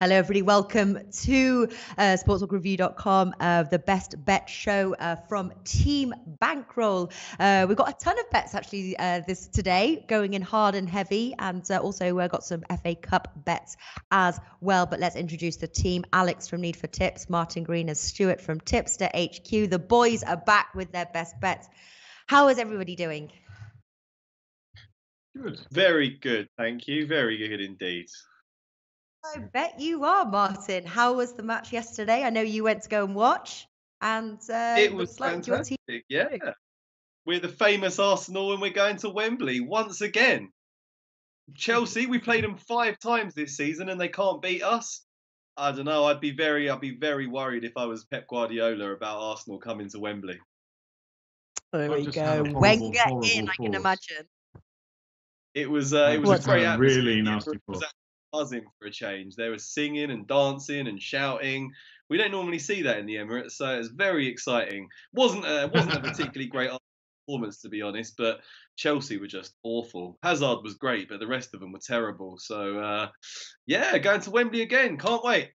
Hello, everybody. Welcome to sportstalkreview.com, the best bet show from Team Bankroll. We've got a ton of bets actually this today, going in hard and heavy, and also got some FA Cup bets as well. But let's introduce the team. Alex from Need for Tips, Martin Green and Stuart from Tipster HQ. The boys are back with their best bets. How is everybody doing? Good. Very good, thank you. Very good indeed. I bet you are, Martin. How was the match yesterday? I know you went to go and watch, and It was looks like your team. fantastic. Yeah, we're the famous Arsenal, and we're going to Wembley once again. Chelsea, we played them 5 times this season, and they can't beat us. I don't know. I'd be very worried if I was Pep Guardiola about Arsenal coming to Wembley. There we just go. had a Wenger horrible in, I can pause. imagine. It was a Just great had a atmosphere. really It nasty was pause. actually buzzing for a change. They were singing and dancing and shouting. We don't normally see that in the Emirates, so it was very exciting. Wasn't a particularly great performance, to be honest, but Chelsea were just awful. Hazard was great, but the rest of them were terrible. So yeah, going to Wembley again. Can't wait.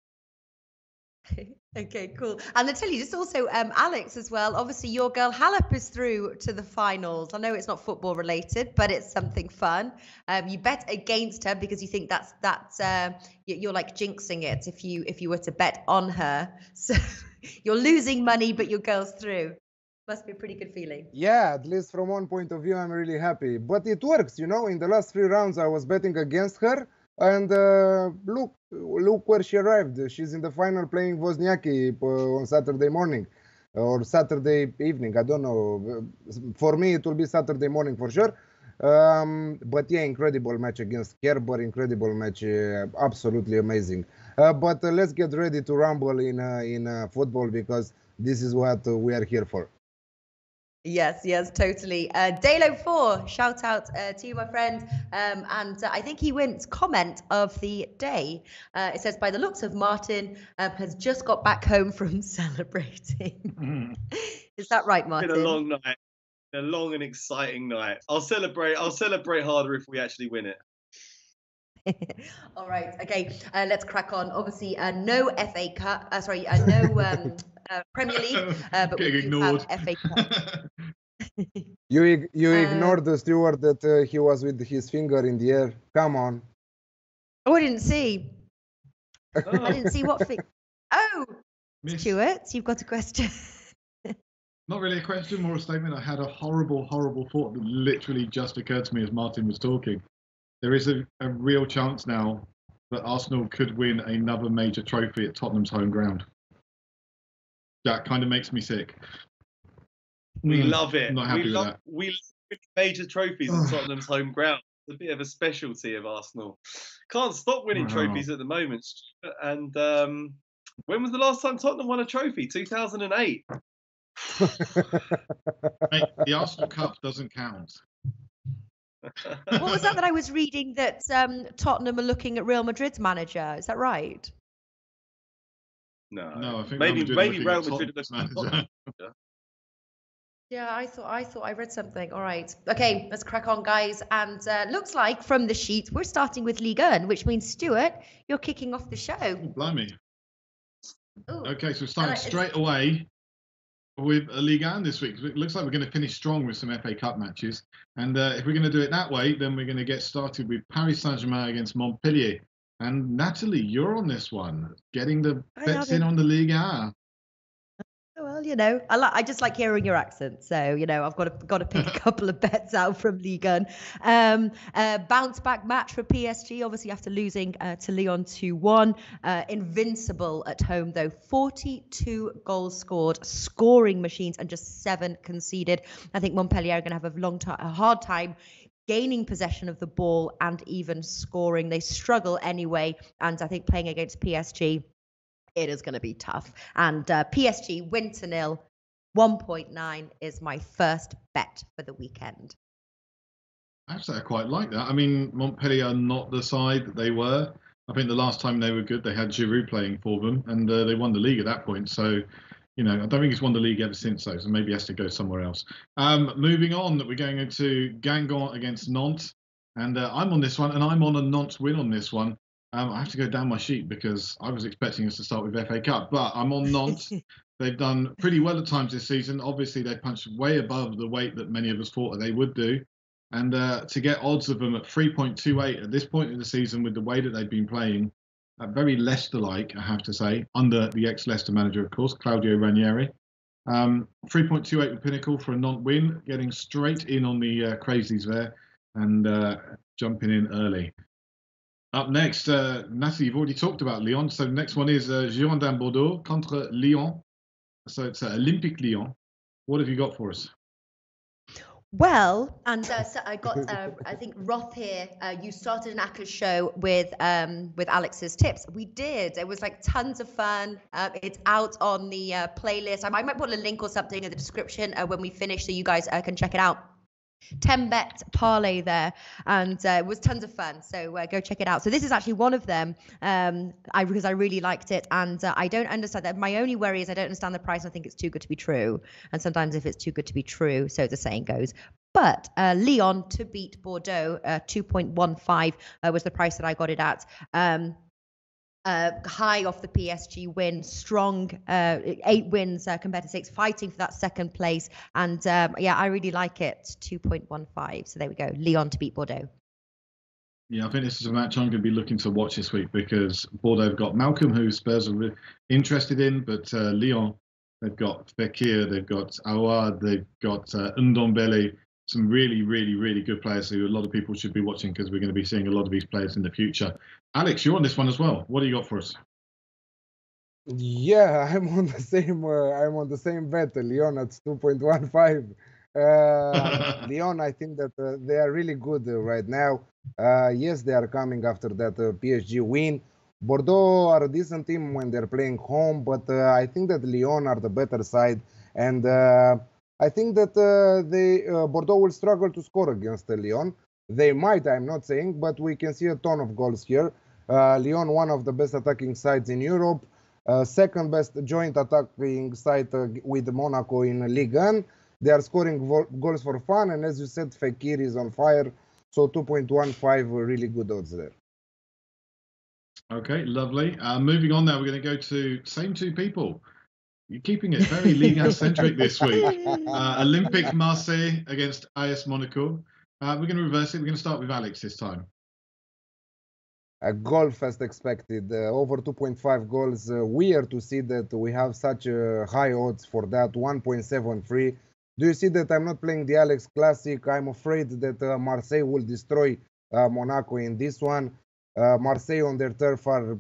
Okay, cool. And I tell you, just also Alex as well. Obviously, your girl Halep is through to the finals. I know it's not football related, but it's something fun. You bet against her because you think that's you're like jinxing it if you were to bet on her. So you're losing money, but your girl's through. Must be a pretty good feeling. Yeah, at least from one point of view, I'm really happy. But it works, in the last 3 rounds, I was betting against her. And look where she arrived. She's in the final playing Wozniacki on Saturday morning or Saturday evening. I don't know. For me, it will be Saturday morning for sure. But yeah, incredible match against Kerber. Incredible match. Absolutely amazing. But let's get ready to rumble in football because this is what we are here for. Yes, totally. Dalo4, shout out to you, my friend. And I think he wins comment of the day. It says, by the looks of Martin, has just got back home from celebrating. Is that right, Martin? It's been a long night. A long and exciting night. I'll celebrate harder if we actually win it. All right. Okay. Let's crack on. Obviously, no FA Cup. No Premier League. But we do have FA Cup. You ignored the Stuart that he was with his finger in the air. Come on. Oh, I didn't see. I didn't see what thing. Oh, Stuart, you've got a question. Not really a question, more a statement. I had a horrible thought that literally just occurred to me as Martin was talking. There is a real chance now that Arsenal could win another major trophy at Tottenham's home ground. That kind of makes me sick. We love it. I'm not happy with that. We love major trophies at Tottenham's home ground. It's a bit of a specialty of Arsenal. Can't stop winning trophies at the moment. And when was the last time Tottenham won a trophy? 2008. Mate, the Arsenal Cup doesn't count. What was that I was reading that Tottenham are looking at Real Madrid's manager? Is that right? No, I think maybe Real Madrid Madrid manager. Yeah, I thought I read something. All right. Okay, let's crack on, guys. And looks like from the sheet, we're starting with Ligue 1, which means, Stuart, you're kicking off the show. Blimey. Ooh. Okay, so we're starting straight away with a Ligue 1 this week. It looks like we're going to finish strong with some FA Cup matches. And if we're going to do it that way, then we're going to get started with Paris Saint-Germain against Montpellier. And Natalie, you're on this one, getting the bets in on the Ligue 1. Well, I just like hearing your accent, so I've got to pick a couple of bets out from Ligue 1. Bounce back match for PSG, obviously after losing to Lyon 2-1. Invincible at home though, 42 goals scored, scoring machines, and just 7 conceded. I think Montpellier are going to have a hard time gaining possession of the ball and even scoring. They struggle anyway, and I think playing against PSG, it is going to be tough. And PSG win to 0, 1.9 is my first bet for the weekend. Actually, I quite like that. I mean, Montpellier are not the side that they were. I think the last time they were good, they had Giroud playing for them, and they won the league at that point. So, I don't think he's won the league ever since, though, so maybe he has to go somewhere else. Moving on, we're going into Guingamp against Nantes, and I'm on this one, and I'm on a Nantes win on this one. I have to go down my sheet because I was expecting us to start with FA Cup, but I'm on Nantes. They've done pretty well at times this season. Obviously, they punched way above the weight that many of us thought that they would do. And to get odds of them at 3.28 at this point in the season with the way that they've been playing, very Leicester-like, I have to say, under the ex-Leicester manager, of course, Claudio Ranieri. 3.28 with Pinnacle for a Nantes win, getting straight in on the crazies there and jumping in early. Up next, Natalie, you've already talked about Lyon. So the next one is Girondin Bordeaux contre Lyon. So it's Olympique Lyon. What have you got for us? Well, and so I got, I think Roth here. You started an ACCA show with Alex's tips. We did. It was like tons of fun. It's out on the playlist. I might put a link or something in the description when we finish, so you guys can check it out. 10 bet parlay there, and it was tons of fun, so go check it out. So this is actually one of them, because I really liked it, and I don't understand that. My only worry is I don't understand the price. I think it's too good to be true, and sometimes if it's too good to be true, so the saying goes. But Lyon to beat Bordeaux, 2.15 was the price that I got it at. High off the PSG win, strong 8 wins compared to 6, fighting for that second place. And yeah, I really like it, 2.15. So there we go, Lyon to beat Bordeaux. Yeah, I think this is a match I'm going to be looking to watch this week because Bordeaux have got Malcolm, who Spurs are interested in, but Lyon, they've got Fekir, they've got Aouar, they've got Ndombele, some really, really, really good players who a lot of people should be watching because we're going to be seeing a lot of these players in the future. Alex, you're on this one as well. What do you got for us? Yeah, I'm on the same bet. Lyon at 2.15. Lyon, I think that they are really good right now. Yes, they are coming after that PSG win. Bordeaux are a decent team when they're playing home, but I think that Lyon are the better side, and I think that Bordeaux will struggle to score against Lyon. They might, I'm not saying, but we can see a ton of goals here. Lyon, one of the best attacking sides in Europe, second best joint attacking side with Monaco in Ligue 1. They are scoring goals for fun, and as you said, Fekir is on fire, so 2.15, really good odds there. Okay, lovely. Moving on now, we're going to go to same two people. You're keeping it very Ligue 1 centric this week. Olympique Marseille against AS Monaco. We're going to reverse it. We're going to start with Alex this time. A goal as expected, over 2.5 goals. Weird to see that we have such high odds for that, 1.73. Do you see that I'm not playing the Alex Classic? I'm afraid that Marseille will destroy Monaco in this one. Marseille on their turf are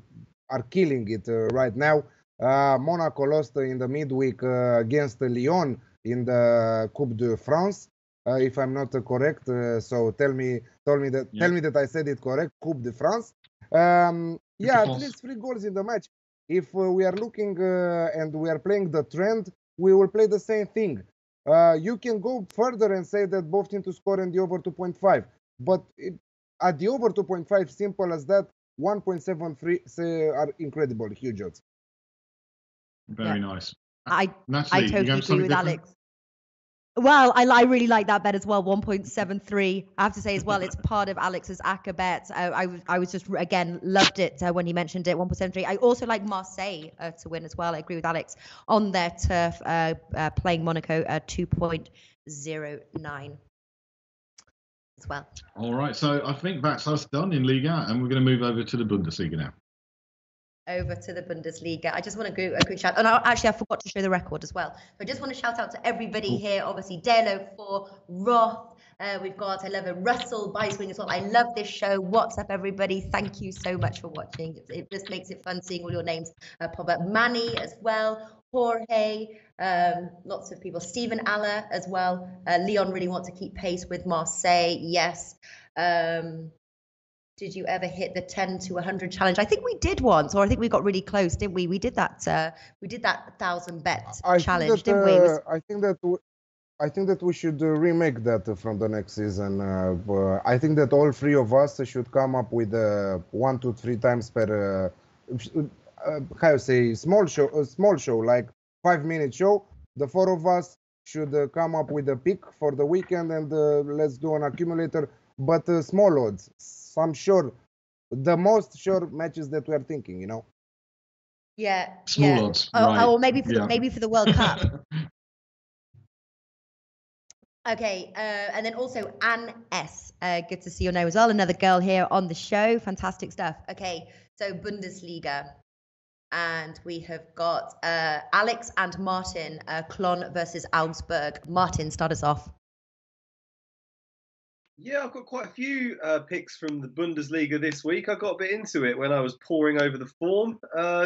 killing it right now. Monaco lost in the midweek against Lyon in the Coupe de France, if I'm not correct. So tell me that I said it correct. Coupe de France. Yeah, at least 3 goals in the match. If we are looking and we are playing the trend, we will play the same thing. You can go further and say that both teams to score in the over 2.5, but at the over 2.5, simple as that, 1.73 are incredible, huge odds. Very nice. I Natalie, totally agree with Alex. Well, I really like that bet as well, 1.73. I have to say as well, it's part of Alex's ACCA bet. I was just, again, loved it when he mentioned it, 1.73. I also like Marseille to win as well. I agree with Alex on their turf, playing Monaco 2.09 as well. All right, so I think that's us done in Liga, and we're going to move over to the Bundesliga now. Over to the Bundesliga. I just want to do a quick shout. And actually, I forgot to show the record as well. So I just want to shout out to everybody here. Obviously, Delo for Roth. We've got, I love it, Russell, Bicewing as well. I love this show. What's up, everybody? Thank you so much for watching. It just makes it fun seeing all your names pop up. Manny as well. Jorge, lots of people. Stephen Alla as well. Leon really wants to keep pace with Marseille. Yes. Did you ever hit the 10 to 100 challenge? I think we did once, or I think we got really close, didn't we? We did that 1,000 bet challenge, didn't we? I think that we should remake that from the next season. I think that all 3 of us should come up with 1 to 3 times per how you say small show, like 5-minute show. The 4 of us should come up with a pick for the weekend, and let's do an accumulator, but small odds. I'm sure the most sure matches that we are thinking, you know. Yeah, Small yeah. odds, right? Or maybe for yeah. maybe for the World Cup. Okay, and then also Anne S. Good to see your name as well. Another girl here on the show. Fantastic stuff. Okay, so Bundesliga. And we have got Alex and Martin, Clon versus Augsburg. Martin, start us off. Yeah, I've got quite a few picks from the Bundesliga this week. I got a bit into it when I was poring over the form.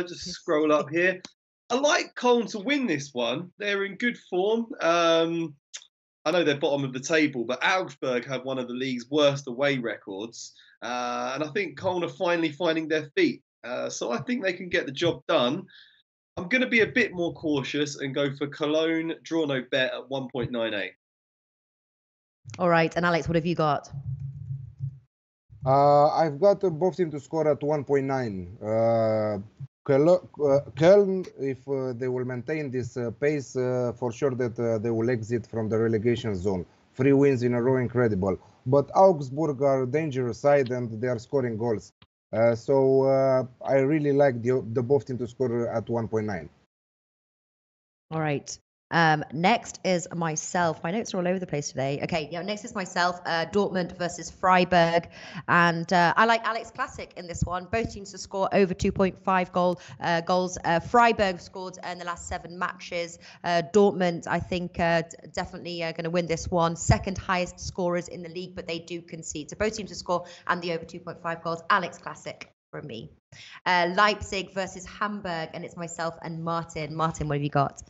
Just scroll up here. I like Cologne to win this one. They're in good form. I know they're bottom of the table, but Augsburg have one of the league's worst away records. And I think Cologne are finally finding their feet. So I think they can get the job done. I'm going to be a bit more cautious and go for Cologne, draw no bet at 1.98. All right, and Alex, what have you got? I've got both teams to score at 1.9. Köln, if they will maintain this pace, for sure that they will exit from the relegation zone. 3 wins in a row, incredible. But Augsburg are a dangerous side and they are scoring goals. So I really like the both teams to score at 1.9. All right. Next is myself. My notes are all over the place today. Okay, yeah, next is myself, Dortmund versus Freiburg. And I like Alex Classic in this one. Both teams to score over 2.5 goals. Freiburg scored in the last 7 matches. Dortmund, I think, definitely going to win this one. Second highest scorers in the league, but they do concede. So both teams to score and the over 2.5 goals. Alex Classic from me. Leipzig versus Hamburg, and it's myself and Martin. Martin, what have you got?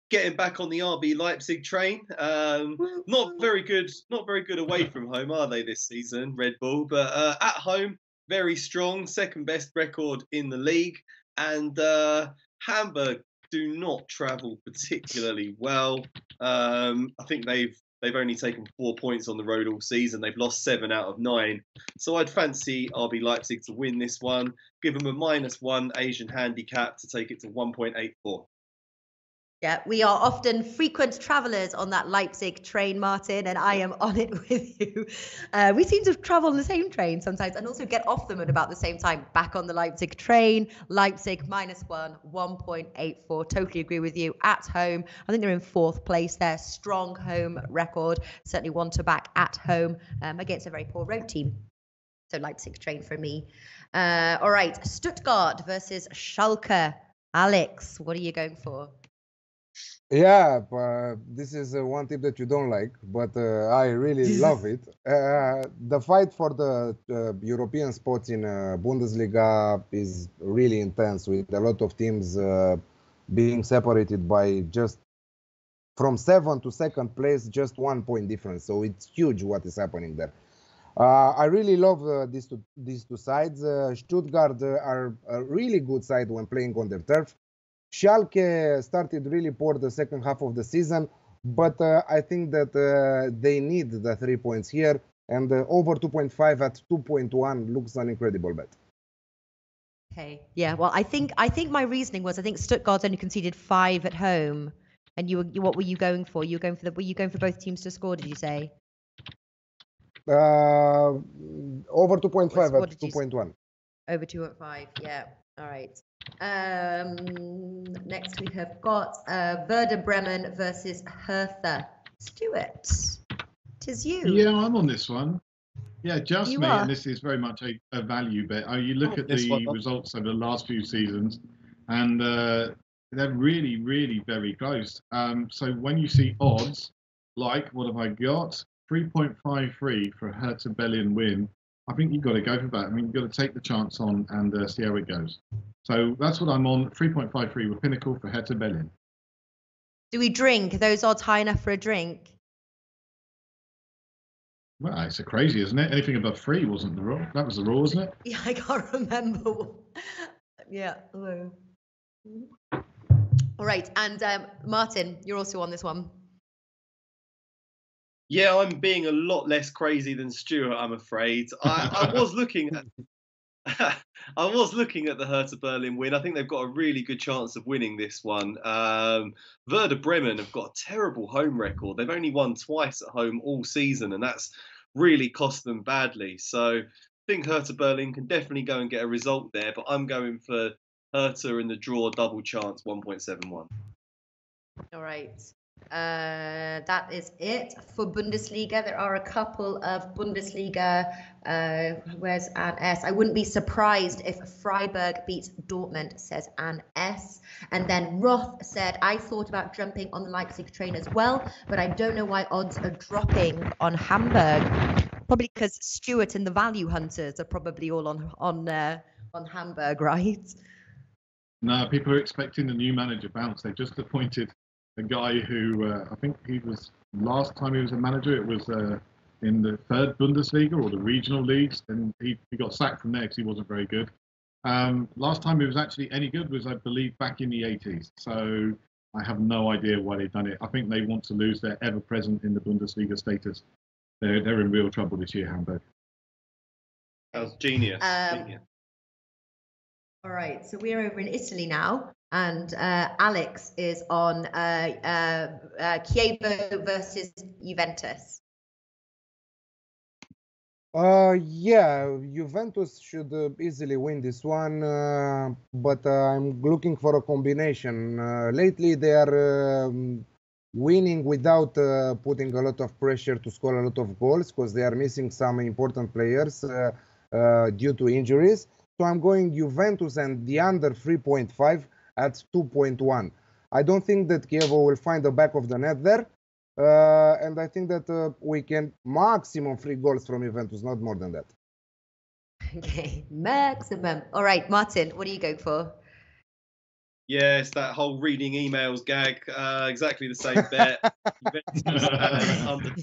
Getting back on the RB Leipzig train. Not very good away from home, are they, this season, Red Bull? But at home, very strong, second best record in the league. And Hamburg do not travel particularly well. I think they've only taken 4 points on the road all season. They've lost 7 out of 9. So I'd fancy RB Leipzig to win this one. Give them a -1 Asian handicap to take it to 1.84. Yeah, we are often frequent travellers on that Leipzig train, Martin, and I am on it with you. We seem to travel on the same train sometimes and also get off them at about the same time. Back on the Leipzig train, Leipzig -1, 1.84. Totally agree with you. At home, I think they're in 4th place there. Strong home record. Certainly one to back at home against a very poor road team. So Leipzig train for me. All right, Stuttgart versus Schalke. Alex, what are you going for? Yeah, this is one tip that you don't like, but I really love it. The fight for the European spots in Bundesliga is really intense, with a lot of teams being separated by just from 7th to 2nd place, just 1 point difference. So it's huge what is happening there. I really love these two sides. Stuttgart are a really good side when playing on their turf. Schalke started really poor the second half of the season, but I think that they need the 3 points here, and over 2.5 at 2.1 looks an incredible bet. Okay, yeah. Well, I think my reasoning was I think Stuttgart only conceded 5 at home, and what were you going for? Were you going for both teams to score? Did you say? Over 2.5 at 2.1. Over 2.5. Yeah. All right. Next we have got Werder Bremen versus Hertha. Stuart, 'tis you. Yeah, I'm on this one. Yeah, just You me, are. and this is very much a value bet. You look at the results over the last few seasons, and they're really, really very close. So when you see odds, like what have I got? 3.53 for a Hertha Berlin win. I think you've got to go for that. I mean, you've got to take the chance on and see how it goes. So that's what I'm on. 3.53 with Pinnacle for Hertha Berlin. Do we drink? Are those odds high enough for a drink? Well, it's crazy, isn't it? Anything above 3 wasn't the rule. That was the rule, wasn't it? Yeah, I can't remember. Yeah. All right, and Martin, you're also on this one. Yeah, I'm being a lot less crazy than Stuart, I'm afraid. I was looking at the Hertha Berlin win. I think they've got a really good chance of winning this one. Werder Bremen have got a terrible home record. They've only won twice at home all season, and that's really cost them badly. So think Hertha Berlin can definitely go and get a result there, but I'm going for Hertha in the draw double chance 1.71. All right. That is it for Bundesliga. There are a couple of Bundesliga. Where's Anne S? I wouldn't be surprised if Freiburg beats Dortmund, says Anne S. And then Roth said, I thought about jumping on the Leipzig train as well, but I don't know why odds are dropping on Hamburg. Probably because Stuart and the value hunters are probably all on Hamburg, right? No, people are expecting the new manager bounce. They just appointed a guy who I think he was last time he was a manager. It was in the third Bundesliga or the regional leagues, and he got sacked from there because he wasn't very good. Last time he was actually any good was, I believe, back in the 80s. So I have no idea why they've done it. I think they want to lose their ever-present in the Bundesliga status. They're in real trouble this year, Hamburg. That was genius. Genius. All right, so we're over in Italy now, and Alex is on Chievo versus Juventus. Yeah, Juventus should easily win this one, but I'm looking for a combination. Lately, they are winning without putting a lot of pressure to score a lot of goals because they are missing some important players due to injuries. So I'm going Juventus and the under 3.5 at 2.1. I don't think that Chievo will find the back of the net there. And I think that we can maximum 3 goals from Juventus, not more than that. Okay, maximum. All right, Martin, what are you going for? Yeah, it's that whole reading emails gag. Exactly the same bet. Juventus under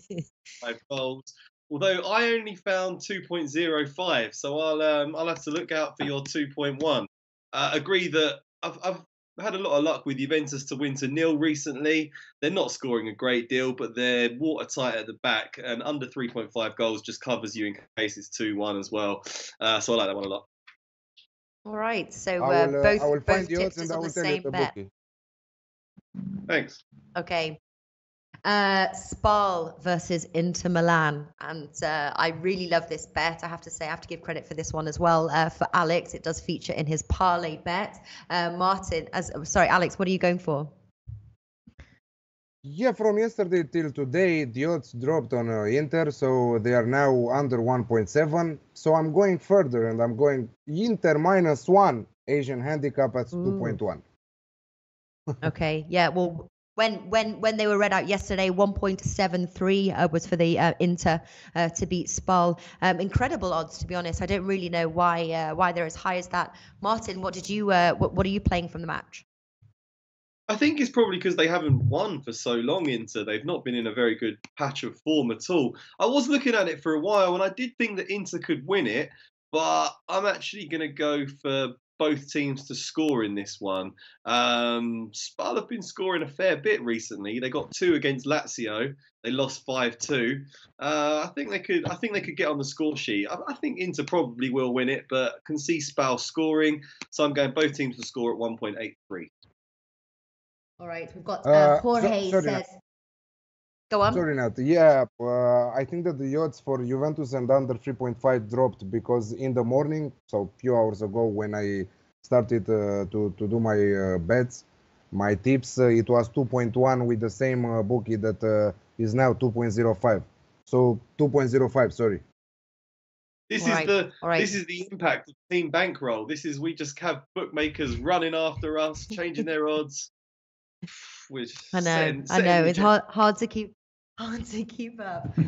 5 goals. Although I only found 2.05, so I'll have to look out for your 2.1. Agree that I've had a lot of luck with Juventus to win to 0 recently. They're not scoring a great deal, but they're watertight at the back, and under 3.5 goals just covers you in case it's 2-1 as well. So I like that one a lot. All right, so I will both find the odds tipsters and I on will the tell you same the bet. bookie. Thanks. Okay. Spal versus Inter Milan, and I really love this bet. I have to say, I have to give credit for this one as well. For Alex, it does feature in his parlay bet. Alex, what are you going for? Yeah, from yesterday till today, the odds dropped on Inter, so they are now under 1.7. So I'm going further, and I'm going Inter -1 Asian handicap at 2.1. Okay, yeah. Well, when they were read out yesterday, 1.73 was for the Inter to beat Spal. Incredible odds, to be honest. I don't really know why they're as high as that. Martin, what are you playing from the match? I think it's probably because they haven't won for so long, Inter. They've not been in a very good patch of form at all. I was looking at it for a while, and I did think that Inter could win it, but I'm actually going to go for both teams to score in this one. Spal have been scoring a fair bit recently. They got 2 against Lazio. They lost 5-2. I think they could get on the score sheet. I think Inter probably will win it, but can see Spal scoring. So I'm going both teams to score at 1.83. All right, we've got Jorge says. Nat. Go on. Sorry, Nat. Yeah, I think that the odds for Juventus and under 3.5 dropped because in the morning, so a few hours ago, when I started to do my bets, my tips, it was 2.1 with the same bookie that is now 2.05. So 2.05, sorry. This is the impact of team bankroll. We just have bookmakers running after us, changing their odds. I know. It's hard to keep up. So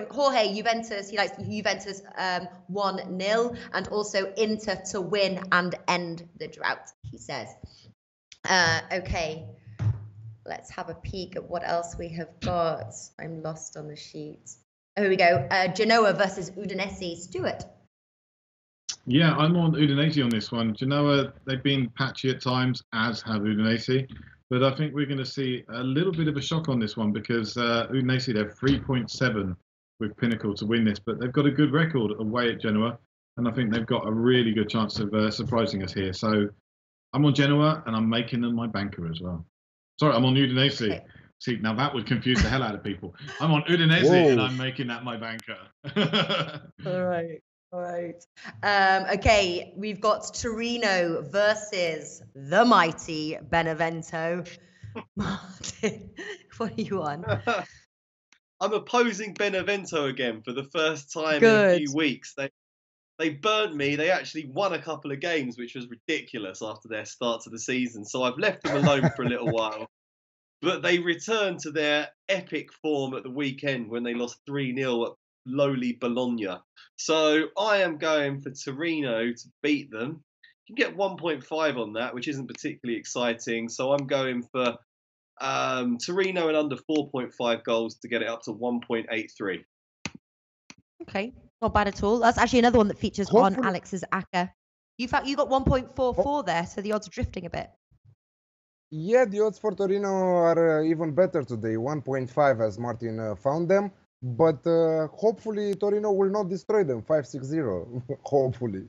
Jorge, Juventus, he likes Juventus 1-0, and also Inter to win and end the drought, he says. Okay, let's have a peek at what else we have got. I'm lost on the sheet. Oh, here we go. Genoa versus Udinese. Stuart. Yeah, I'm on Udinese on this one. Genoa, they've been patchy at times, as have Udinese. But I think we're going to see a little bit of a shock on this one because Udinese, they're 3.7 with Pinnacle to win this. But they've got a good record away at Genoa. And I think they've got a really good chance of surprising us here. So I'm on Genoa and I'm making them my banker as well. Sorry, I'm on Udinese. Okay. See, now that would confuse the hell out of people. I'm on Udinese Whoa. and I'm making that my banker. All right. All right. Okay, we've got Torino versus the mighty Benevento. Martin, what are you on? I'm opposing Benevento again for the first time in Good. a few weeks. They burnt me. They actually won a couple of games, which was ridiculous after their start to the season. So I've left them alone for a little while. But they returned to their epic form at the weekend when they lost 3-0 at lowly Bologna. So I am going for Torino to beat them. You can get 1.5 on that, which isn't particularly exciting. So I'm going for Torino and under 4.5 goals to get it up to 1.83. Okay, not bad at all. That's actually another one that features on Hopefully- Alex's ACCA. You got 1.44 there, so the odds are drifting a bit. Yeah, the odds for Torino are even better today, 1.5 as Martin found them. But hopefully Torino will not destroy them, 5-6-0. Hopefully.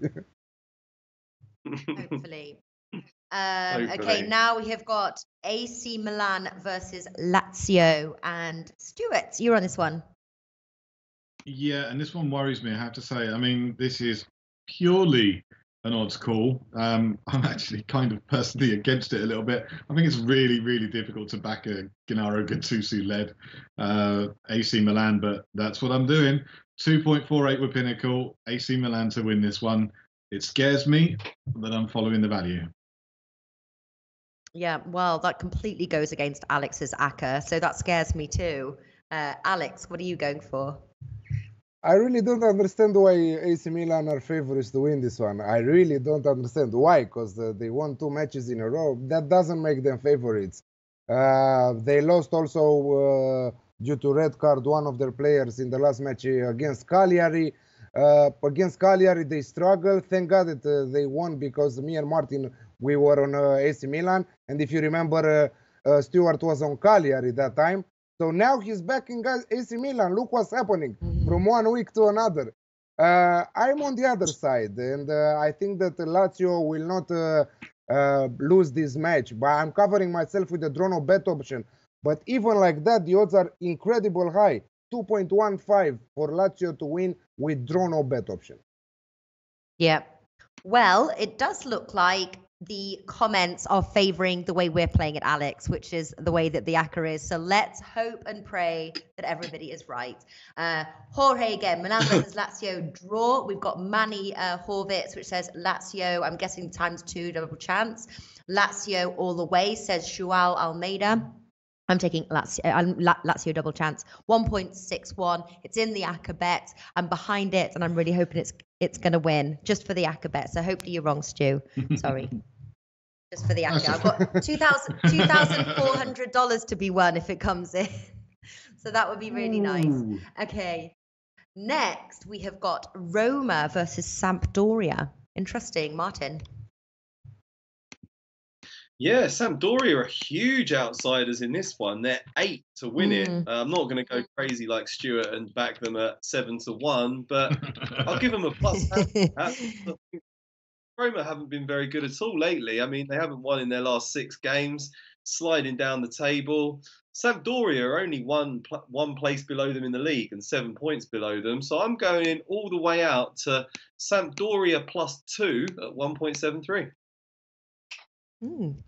Hopefully. Okay, Hopefully. now we have got AC Milan versus Lazio. And Stuart, you're on this one. Yeah, and this one worries me, I have to say. I mean, this is purely an odds call. I'm actually kind of personally against it a little bit. I think it's really, really difficult to back a Gennaro Gattuso-led AC Milan, but that's what I'm doing. 2.48 with Pinnacle, AC Milan to win this one. It scares me, but I'm following the value. Yeah, well, that completely goes against Alex's ACCA, so that scares me too. Alex, what are you going for? I really don't understand why AC Milan are favorites to win this one. I really don't understand why, because they won 2 matches in a row. That doesn't make them favorites. They lost also due to red card one of their players in the last match against Cagliari. Against Cagliari, they struggled. Thank God that they won, because me and Martin, we were on AC Milan. And if you remember, Stuart was on Cagliari that time. So now he's back in AC Milan. Look what's happening from one week to another. I'm on the other side, and I think that Lazio will not lose this match. But I'm covering myself with the draw no bet option. But even like that, the odds are incredible high. 2.15 for Lazio to win with draw no bet option. Yeah. Well, it does look like the comments are favoring the way we're playing it, Alex, which is the way that the ACCA is. So let's hope and pray that everybody is right. Jorge again, Milan versus Lazio draw. We've got Manny Horvitz, which says Lazio, I'm guessing ×2 double chance. Lazio all the way, says Shual Almeida. I'm taking Lazio double chance, 1.61. It's in the ACCA bet. I'm behind it, and I'm really hoping it's going to win just for the ACCA bet. So hopefully you're wrong, Stu. Sorry. Just for the ACCA. I've got $2,400 to be won if it comes in. So that would be really nice. Okay. Next, we have got Roma versus Sampdoria. Interesting. Martin. Yeah, Sampdoria are huge outsiders in this one. They're 8 to win it. I'm not going to go crazy like Stuart and back them at 7-1, but I'll give them a plus. Roma haven't been very good at all lately. I mean, they haven't won in their last 6 games, sliding down the table. Sampdoria are only one place below them in the league and 7 points below them. So I'm going all the way out to Sampdoria +2 at 1.73.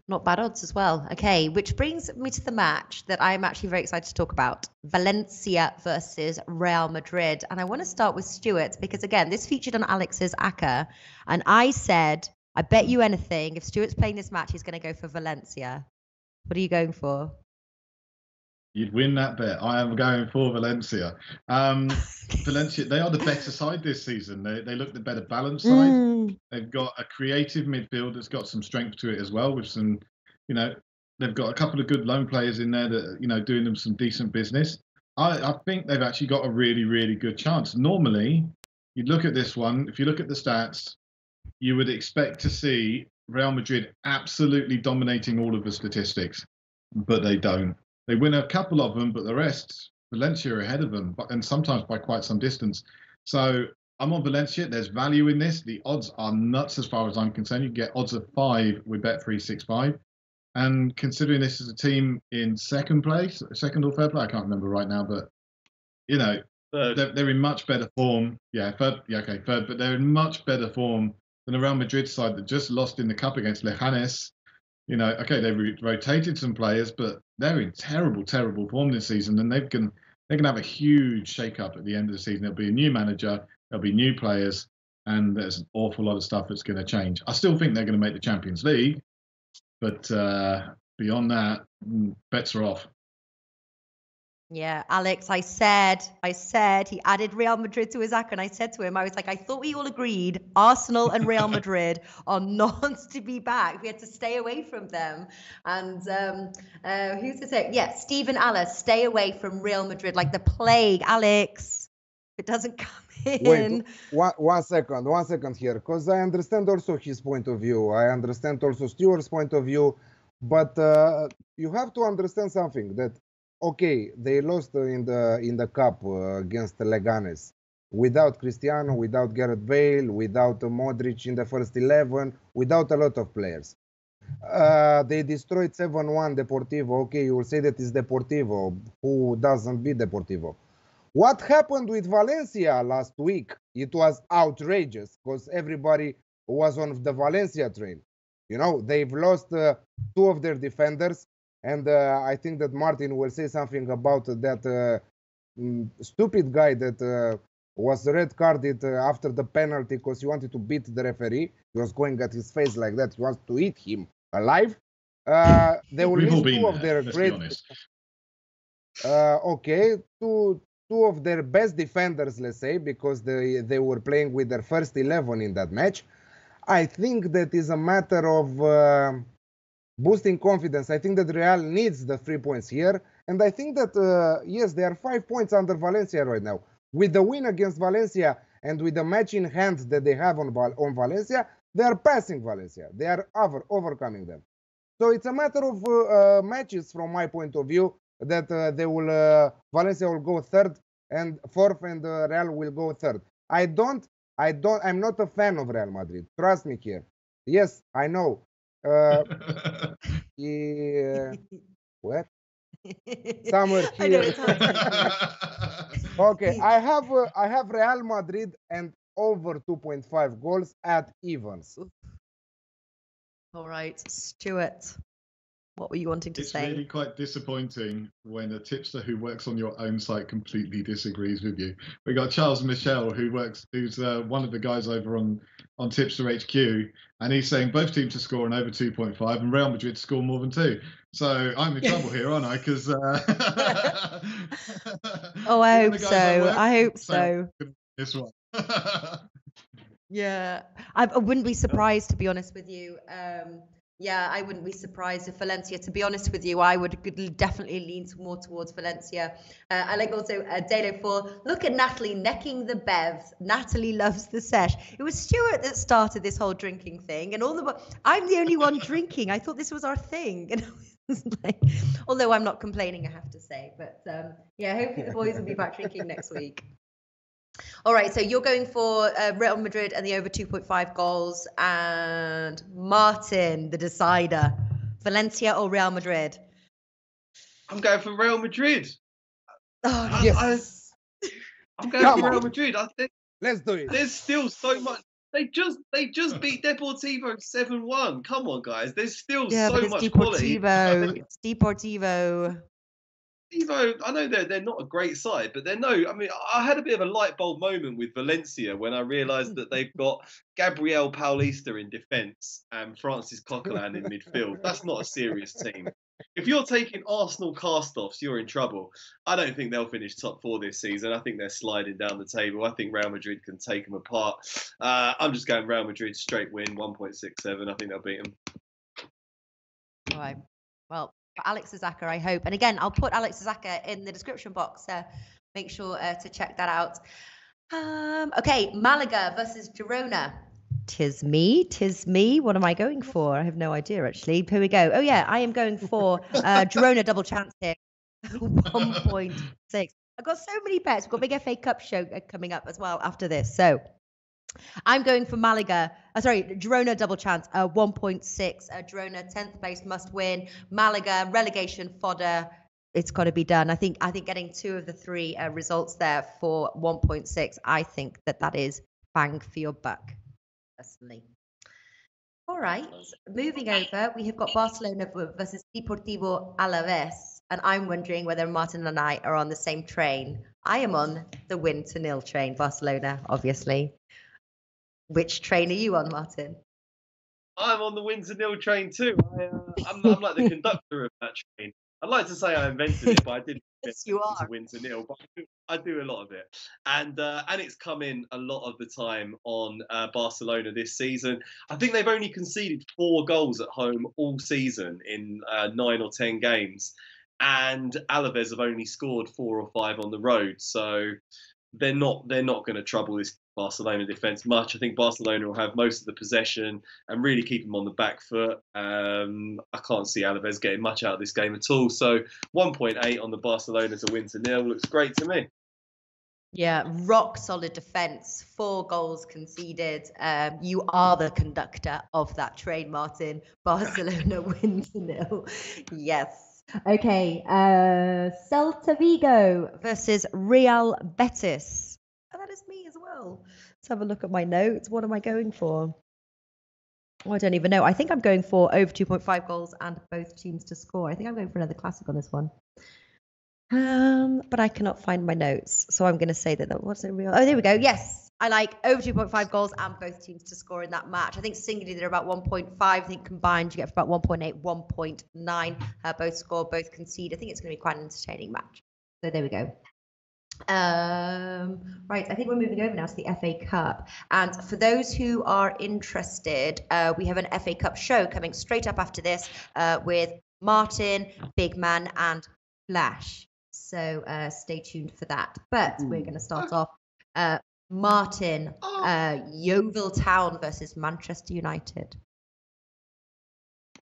Not bad odds as well. Okay, which brings me to the match that I'm actually very excited to talk about. Valencia versus Real Madrid. And I want to start with Stuart because, again, this featured on Alex's ACCA. And I said, I bet you anything, if Stuart's playing this match, he's going to go for Valencia. What are you going for? You'd win that bet. I am going for Valencia. Valencia, they are the better side this season. They look the better balanced side. They've got a creative midfield that's got some strength to it as well with some, they've got a couple of good loan players in there that, doing them some decent business. I think they've actually got a really, really good chance. Normally, you'd look at this one, if you look at the stats, you would expect to see Real Madrid absolutely dominating all of the statistics, but they don't. They win a couple of them, but the rest, Valencia are ahead of them, and sometimes by quite some distance. So I'm on Valencia. There's value in this. The odds are nuts as far as I'm concerned. You can get odds of 5 with Bet365. And considering this is a team in second place, second or third place, I can't remember right now, but you know, they're in much better form. Yeah, third. Yeah, okay, third. But they're in much better form than the Real Madrid side that just lost in the cup against Leganes. You know, okay, they rotated some players, but they're in terrible, terrible form this season, and they're going to have a huge shake-up at the end of the season. There'll be a new manager, there'll be new players, and there's an awful lot of stuff that's going to change. I still think they're going to make the Champions League, but beyond that, bets are off. Yeah, Alex, I said he added Real Madrid to his act, and I said to him, I was like, I thought we all agreed Arsenal and Real Madrid are not to be back. We had to stay away from them. And who's to say? Yeah, Stephen Alice, stay away from Real Madrid like the plague. Alex, if it doesn't come in. Wait, one second here, because I understand also his point of view. I understand also Stuart's point of view, but you have to understand something that. Okay, they lost in the cup against Leganes without Cristiano, without Gareth Bale, without Modric in the first 11, without a lot of players. They destroyed 7-1 Deportivo. Okay, you will say that is Deportivo. Who doesn't beat Deportivo? What happened with Valencia last week? It was outrageous because everybody was on the Valencia train. You know, they've lost 2 of their defenders. And I think that Martin will say something about that stupid guy that was red carded after the penalty because he wanted to beat the referee. He was going at his face like that. He wants to eat him alive. They will miss 2 of their great. Okay, two of their best defenders, let's say, because they were playing with their first 11 in that match. I think that is a matter of. Boosting confidence. I think that Real needs the 3 points here. And I think that, yes, they are 5 points under Valencia right now. With the win against Valencia and with the match in hand that they have on Valencia, they are passing Valencia. They are overcoming them. So it's a matter of matches from my point of view that Valencia will go third and fourth and Real will go third. I'm not a fan of Real Madrid. Trust me here. Yes, I know. Yeah, what? Somewhere here. I know it's hard. Okay, I have Real Madrid and over 2.5 goals at evens. All right, Stuart, what were you wanting to say? It's really quite disappointing when a tipster who works on your own site completely disagrees with you. We got Charles Michel, who's one of the guys over on Tipster HQ, and he's saying both teams to score on over 2.5 and Real Madrid to score more than 2. So I'm in trouble here, aren't I? Because oh, I hope so. I hope so. This one. Yeah, I wouldn't be surprised, to be honest with you. Yeah, I wouldn't be surprised if Valencia, to be honest with you, I would definitely lean more towards Valencia. I like also Dalo for, look at Natalie necking the bevs. Natalie loves the sesh. It was Stuart that started this whole drinking thing. And I'm the only one drinking. I thought this was our thing. And I was like, although I'm not complaining, I have to say. But yeah, hopefully the boys will be back drinking next week. All right, so you're going for Real Madrid and the over 2.5 goals, and Martin, the decider, Valencia or Real Madrid? I'm going for Real Madrid. Oh, yes. I'm going for Real Madrid. I think let's do it. There's still so much. They just beat Deportivo 7-1. Come on, guys. There's still so much quality. It's Deportivo. I know they're not a great side, but I had a bit of a light bulb moment with Valencia when I realised that they've got Gabriel Paulista in defence and Francis Coquelin in midfield. That's not a serious team. If you're taking Arsenal cast-offs, you're in trouble. I don't think they'll finish top 4 this season. I think they're sliding down the table. I think Real Madrid can take them apart. I'm just going Real Madrid straight win, 1.67. I think they'll beat them. All right. Well, for Alex Zaka, I hope. And again, I'll put Alex Zaka in the description box. Make sure to check that out. Okay, Malaga versus Girona. Tis me. What am I going for? I have no idea, actually. Here we go. Oh, yeah, I am going for Girona double chance here. 1.6. I've got so many bets. We've got a big FA Cup show coming up as well after this. So I'm going for Malaga Girona double chance, 1.6. Girona 10th place, must win. Malaga relegation fodder. It's got to be done. I think getting 2 of the 3 results there for 1.6. I think that is bang for your buck, personally. All right, moving over, we have got Barcelona versus Deportivo Alaves, and I'm wondering whether Martin and I are on the same train. I am on the win to nil train, Barcelona, obviously. Which train are you on, Martin? I'm on the win to nil train too. I'm like the conductor of that train. I'd like to say I invented it, but I didn't. Yes, you are. Win to nil, but I do a lot of it, and it's come in a lot of the time on Barcelona this season. I think they've only conceded 4 goals at home all season in 9 or 10 games, and Alaves have only scored 4 or 5 on the road. So they're not going to trouble this Barcelona defence much. I think Barcelona will have most of the possession and really keep them on the back foot. I can't see Alaves getting much out of this game at all. So 1.8 on the Barcelona to win to nil looks great to me. Yeah, rock solid defence, 4 goals conceded. You are the conductor of that train, Martin. Barcelona win to nil. Yes. Okay, Celta Vigo versus Real Betis. Oh, that is me as well. Let's have a look at my notes. What am I going for? Oh, I don't even know. I think I'm going for over 2.5 goals and both teams to score. I think I'm going for another classic on this one. But I cannot find my notes. So I'm going to say that what's it real? Oh, there we go. Yes. I like over 2.5 goals and both teams to score in that match. I think singly they're about 1.5. I think combined you get about 1.8, 1.9. Both score, both concede. I think it's going to be quite an entertaining match. So there we go. Right, I think we're moving over now to the FA Cup. And for those who are interested, we have an FA Cup show coming straight up after this with Martin, Big Man, and Flash. So stay tuned for that. But we're going to start off. Martin, Yeovil Town versus Manchester United.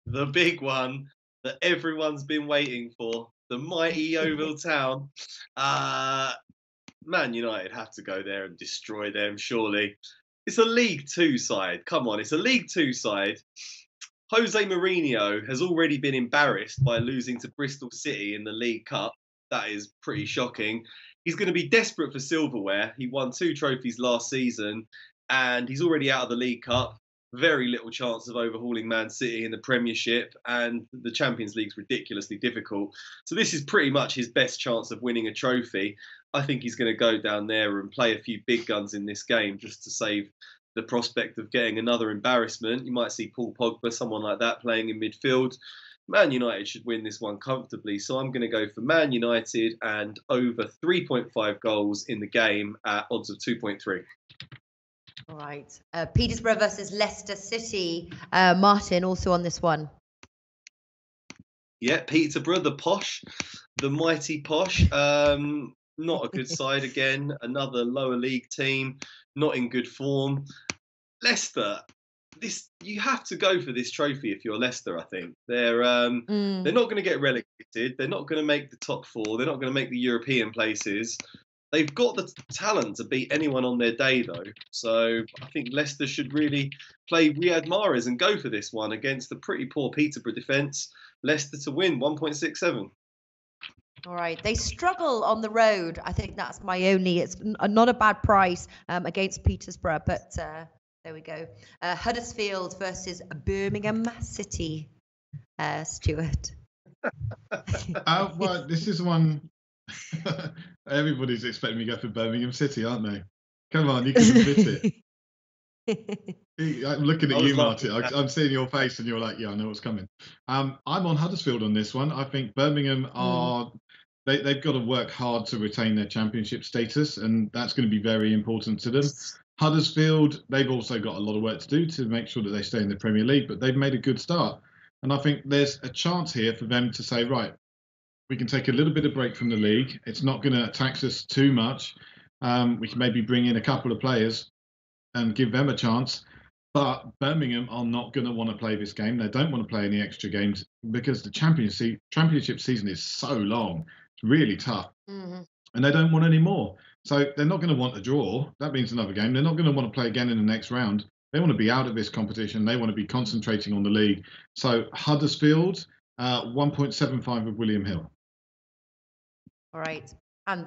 The big one that everyone's been waiting for. The mighty Yeovil Town. Man United have to go there and destroy them, surely. It's a League 2 side. Come on, it's a League 2 side. Jose Mourinho has already been embarrassed by losing to Bristol City in the League Cup. That is pretty shocking. He's going to be desperate for silverware. He won 2 trophies last season, and he's already out of the League Cup. Very little chance of overhauling Man City in the Premiership, and the Champions League's ridiculously difficult. So this is pretty much his best chance of winning a trophy. I think he's going to go down there and play a few big guns in this game just to save the prospect of getting another embarrassment. You might see Paul Pogba, someone like that, playing in midfield. Man United should win this one comfortably, so I'm going to go for Man United and over 3.5 goals in the game at odds of 2.3. All right. Peterborough versus Leicester City. Martin, also on this one. Yeah, Peterborough, the posh, the mighty posh. Not a good side again. Another lower league team, not in good form. Leicester, you have to go for this trophy if you're Leicester. I think they're not going to get relegated. They're not going to make the top 4. They're not going to make the European places. They've got the talent to beat anyone on their day, though. So I think Leicester should really play Riyad Mahrez and go for this one against the pretty poor Peterborough defence. Leicester to win 1.67. All right. They struggle on the road. I think that's my only. It's not a bad price against Peterborough, but there we go. Huddersfield versus Birmingham City. Stuart. Well, this is one. Everybody's expecting me to go for Birmingham City, aren't they? Come on, you can admit it. I'm looking at you, Martin. I'm seeing your face, and you're like, "Yeah, I know what's coming." I'm on Huddersfield on this one. I think Birmingham are. They've got to work hard to retain their championship status, and that's going to be very important to them. Huddersfield, they've also got a lot of work to do to make sure that they stay in the Premier League, but they've made a good start. And I think there's a chance here for them to say, right, we can take a little bit of break from the league. It's not going to tax us too much. We can maybe bring in a couple of players and give them a chance. But Birmingham are not going to want to play this game. They don't want to play any extra games because the championship season is so long. It's really tough. Mm-hmm. And they don't want any more. So they're not going to want a draw. That means another game. They're not going to want to play again in the next round. They want to be out of this competition. They want to be concentrating on the league. So Huddersfield, 1.75 with William Hill. All right. And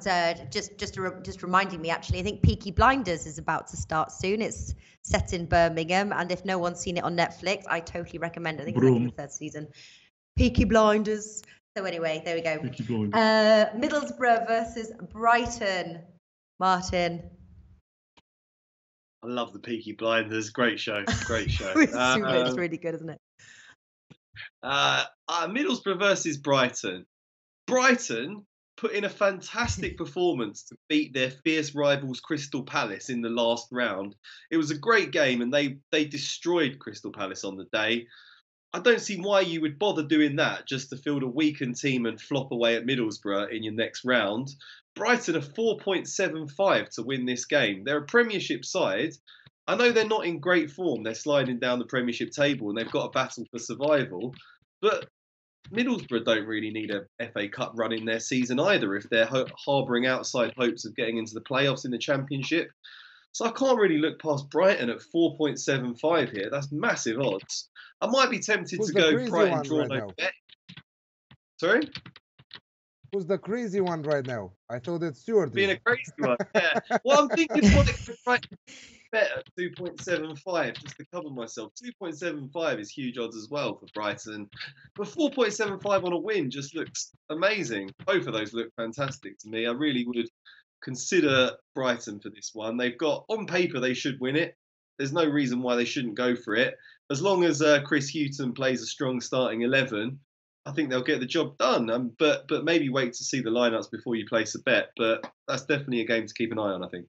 just reminding me, actually, I think Peaky Blinders is about to start soon. It's set in Birmingham, and if no one's seen it on Netflix, I totally recommend it. I think it's like in the 3rd season. Peaky Blinders. So anyway, there we go. Peaky Blinders. Middlesbrough versus Brighton. Martin. I love the Peaky Blinders. Great show. Great show. It's really good, isn't it? Middlesbrough versus Brighton. Brighton put in a fantastic performance to beat their fierce rivals Crystal Palace in the last round. It was a great game, and they destroyed Crystal Palace on the day. I don't see why you would bother doing that just to field a weakened team and flop away at Middlesbrough in your next round. Brighton are 4.75 to win this game. They're a Premiership side. I know they're not in great form. They're sliding down the Premiership table and they've got a battle for survival. But Middlesbrough don't really need a FA Cup run in their season either if they're harbouring outside hopes of getting into the playoffs in the Championship. So I can't really look past Brighton at 4.75 here. That's massive odds. I might be tempted to go Brighton draw no bet. Sorry? Who's the crazy one right now? I thought it's Stuart. Being a crazy one, yeah. Well, I'm thinking what it could Brighton bet at 2.75 just to cover myself. 2.75 is huge odds as well for Brighton. But 4.75 on a win just looks amazing. Both of those look fantastic to me. I really would consider Brighton for this one. They've got, on paper, they should win it. There's no reason why they shouldn't go for it. As long as Chris Hughton plays a strong starting 11, I think they'll get the job done. But maybe wait to see the lineups before you place a bet. But that's definitely a game to keep an eye on, I think.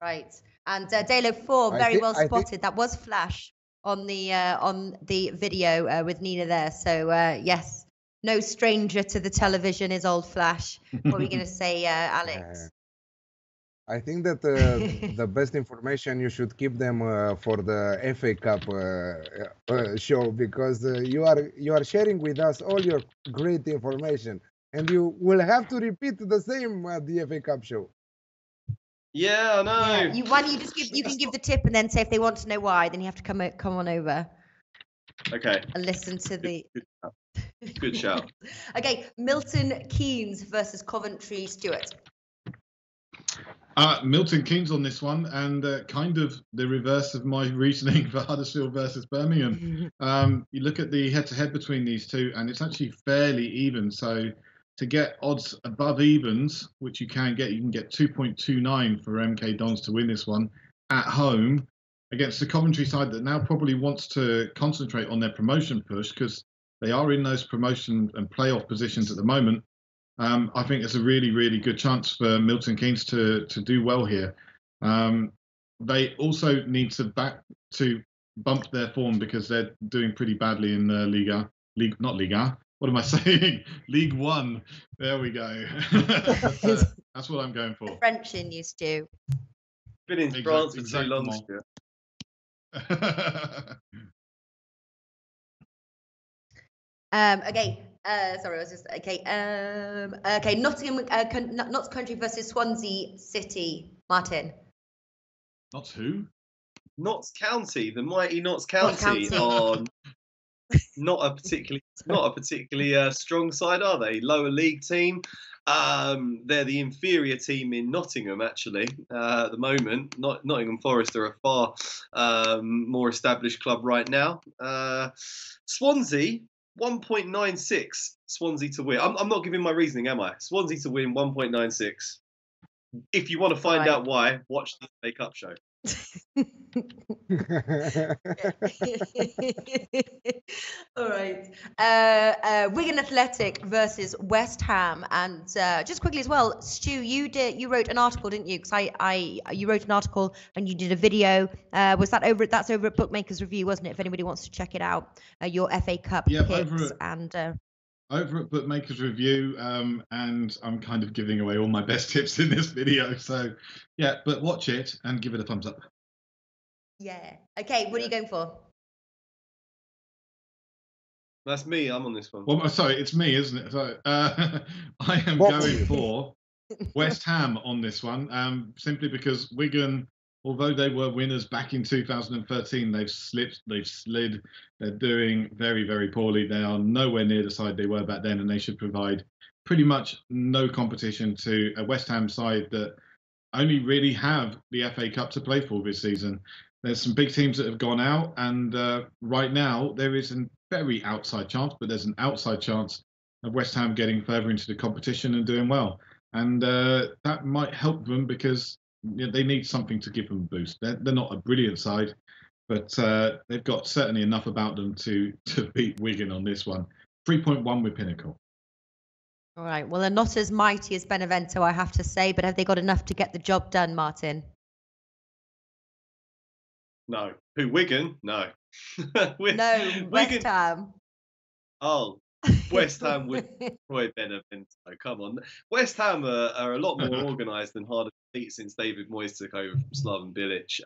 Right. And Dalo 4, very well spotted. That was Flash on the video with Nina there. So, yes, no stranger to the television is old Flash. What are we going to say, Alex? I think that the best information you should keep them for the FA Cup show, because you are sharing with us all your great information, and you will have to repeat the same at the FA Cup show. Yeah, I know. Yeah. Why don't you just give the tip and then say if they want to know why, then you have to come on over. Okay. And listen to the. Good shout. Okay, Milton Keynes versus Coventry. Stuart. Milton Keynes on this one, and kind of the reverse of my reasoning for Huddersfield versus Birmingham. You look at the head-to-head between these two, and it's actually fairly even. So to get odds above evens, which you can get 2.29 for MK Dons to win this one at home against the Coventry side that now probably wants to concentrate on their promotion push because they are in those promotion and playoff positions at the moment. I think it's a really, really good chance for Milton Keynes to do well here. They also need to bump their form because they're doing pretty badly in the Liga. What am I saying? League One. There we go. That's what I'm going for. French in you, Stu. Been in France for too long, Stu. Okay. Sorry, I was just okay. Okay, Nottingham, Notts County versus Swansea City. Martin. Notts who? Notts County, the mighty Notts County. Oh, not a particularly strong side, are they? Lower league team. They're the inferior team in Nottingham, actually, at the moment. Nottingham Forest are a far more established club right now. Swansea. 1.96 Swansea to win. I'm not giving my reasoning, am I? Swansea to win 1.96. If you want to find out why, watch the FA Cup show. All right. Wigan Athletic versus West Ham, and just quickly as well, Stu, you wrote an article, didn't you? Because you wrote an article and you did a video. Was that over? That's over at Bookmakers Review, wasn't it? If anybody wants to check it out, your FA Cup picks over at Bookmakers Review, and I'm kind of giving away all my best tips in this video. So, yeah, but watch it and give it a thumbs up. Yeah. Okay, what are you going for? That's me. I'm on this one. Well, sorry, it's me, isn't it? So, I am going for West Ham on this one, simply because Wigan although they were winners back in 2013, they've slipped, they've slid. They're doing very, very poorly. They are nowhere near the side they were back then, and they should provide pretty much no competition to a West Ham side that only really have the FA Cup to play for this season. There's some big teams that have gone out, and right now there is a very outside chance, but there's an outside chance of West Ham getting further into the competition and doing well. And that might help them because they need something to give them a boost. They're not a brilliant side, but they've got certainly enough about them to beat Wigan on this one. 3.1 with Pinnacle. All right. Well, they're not as mighty as Benevento, I have to say, but have they got enough to get the job done, Martin? No. Who, Wigan? No. No, Wigan. West Ham. Oh, West Ham would destroy Benevento. Come on. West Ham are a lot more organised and harder to beat since David Moyes took over from Slaven Bilic.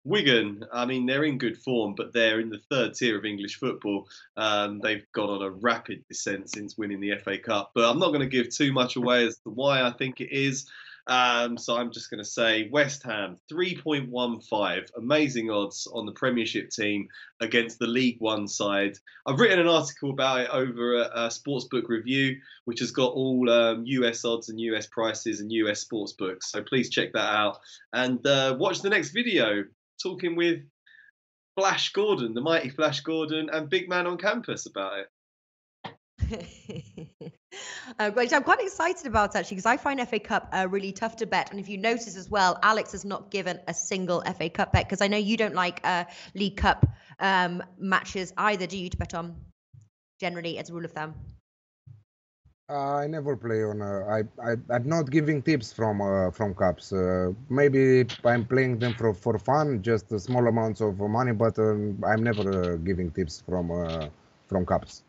Wigan, I mean, they're in good form, but they're in the third tier of English football. They've gone on a rapid descent since winning the FA Cup. But I'm not going to give too much away as to why I think it is. So I'm just going to say West Ham, 3.15. Amazing odds on the Premiership team against the League One side. I've written an article about it over at Sportsbook Review, which has got all US odds and US prices and US sportsbooks. So please check that out. And watch the next video, talking with Flash Gordon, the mighty Flash Gordon, and Big Man on Campus about it. Which I'm quite excited about, actually, because I find FA Cup really tough to bet. And if you notice as well, Alex has not given a single FA Cup bet, because I know you don't like League Cup matches either, do you, to bet on, generally, as a rule of thumb? I never play on. I'm not giving tips from cups. Maybe I'm playing them for fun, just small amounts of money, but I'm never giving tips from cups.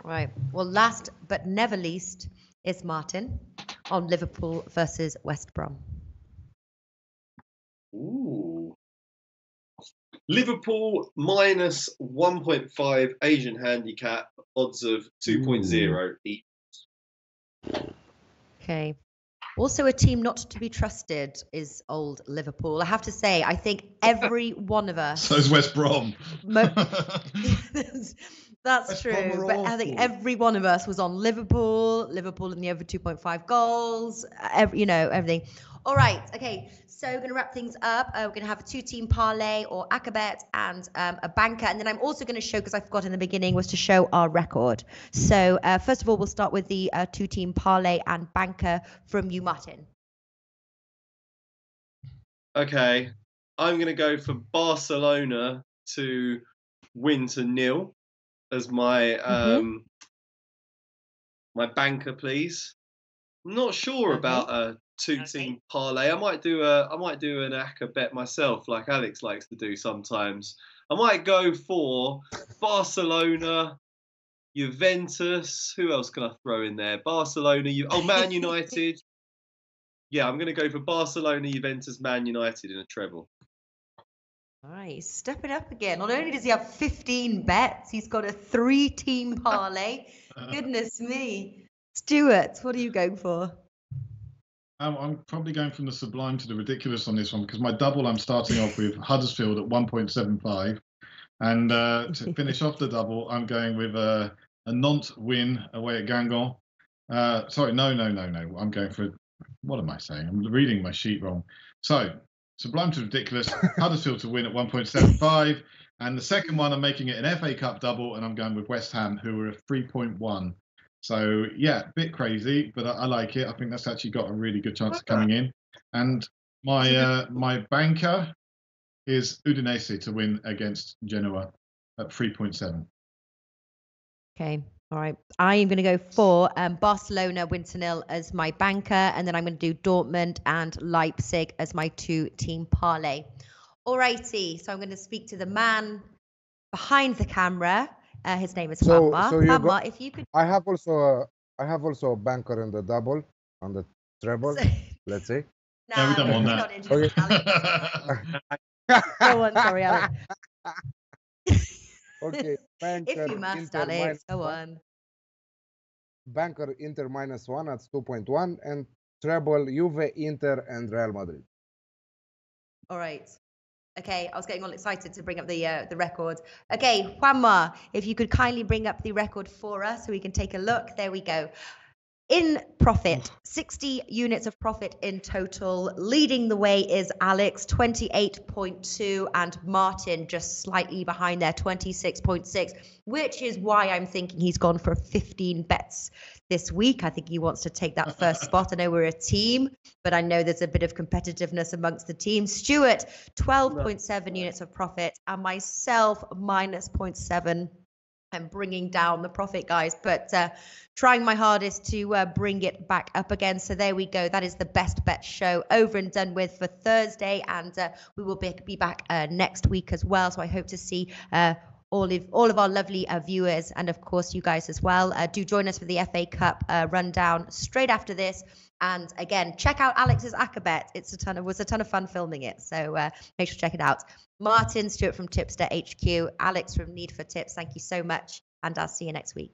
Right. Well, last but never least is Martin on Liverpool versus West Brom. Ooh. Liverpool minus 1.5 Asian handicap, odds of 2.0 each. Okay. Also, a team not to be trusted is old Liverpool. I have to say, I think every one of us. So is West Brom. That's West true. Brom But I think every one of us was on Liverpool in the over 2.5 goals, everything. All right. Okay. So we're going to wrap things up. We're going to have a 2-team parlay or Akabet and a banker. And then I'm also going to show, because I forgot in the beginning, was to show our record. So first of all, we'll start with the 2-team parlay and banker from you, Martin. Okay. I'm going to go for Barcelona to win to 0 as my my banker, please. I'm not sure about a 2-team parlay. I might do an Aka bet myself, like Alex likes to do sometimes. I might go for Barcelona, Juventus. Who else can I throw in there? Barcelona, Man United. Yeah, I'm going to go for Barcelona, Juventus, Man United in a treble. All right, stepping up again. Not only does he have 15 bets, he's got a 3-team parlay. Goodness me. Stuart, what are you going for? I'm probably going from the sublime to the ridiculous on this one, because my double, I'm starting off with Huddersfield at 1.75. And to finish off the double, I'm going with a Nantes win away at Guingamp. Sorry, no. I'm going for, what am I saying? I'm reading my sheet wrong. So, sublime to ridiculous, Huddersfield to win at 1.75. And the second one, I'm making it an FA Cup double, and I'm going with West Ham, who are at 3.1. So, yeah, a bit crazy, but I like it. I think that's actually got a really good chance of coming in. And my banker is Udinese to win against Genoa at 3.7. Okay, all right. I am going to go for Barcelona win to 0 as my banker, and then I'm going to do Dortmund and Leipzig as my 2-team parlay. All righty, so I'm going to speak to the man behind the camera. His name is Juanma. Juanma, if you could. I have also a banker in the double, on the treble. Let's see. No, we don't want that. Not interested, Alex. Go on, sorry, Alex. Okay, banker. If you must, Alex, go on. Banker Inter -1 at 2.1, and treble Juve, Inter, and Real Madrid. All right. Okay, I was getting all excited to bring up the record. Okay, Juanma, if you could kindly bring up the record for us so we can take a look. There we go. In profit, 60 units of profit in total. Leading the way is Alex, 28.2, and Martin just slightly behind there, 26.6, which is why I'm thinking he's gone for 15 bets this week. I think he wants to take that first spot. I know we're a team, but I know there's a bit of competitiveness amongst the team. Stuart, 12.7 units of profit, and myself, minus 0.7. I'm bringing down the profit, guys, but trying my hardest to bring it back up again. So there we go. That is the best bet show over and done with for Thursday, and we will be back next week as well. So I hope to see all of our lovely viewers, and of course you guys as well. Do join us for the FA Cup rundown straight after this. And again, check out Alex's Acrobet. It was a ton of fun filming it. So make sure to check it out. Martin, Stuart from Tipster HQ, Alex from Need for Tips. Thank you so much. And I'll see you next week.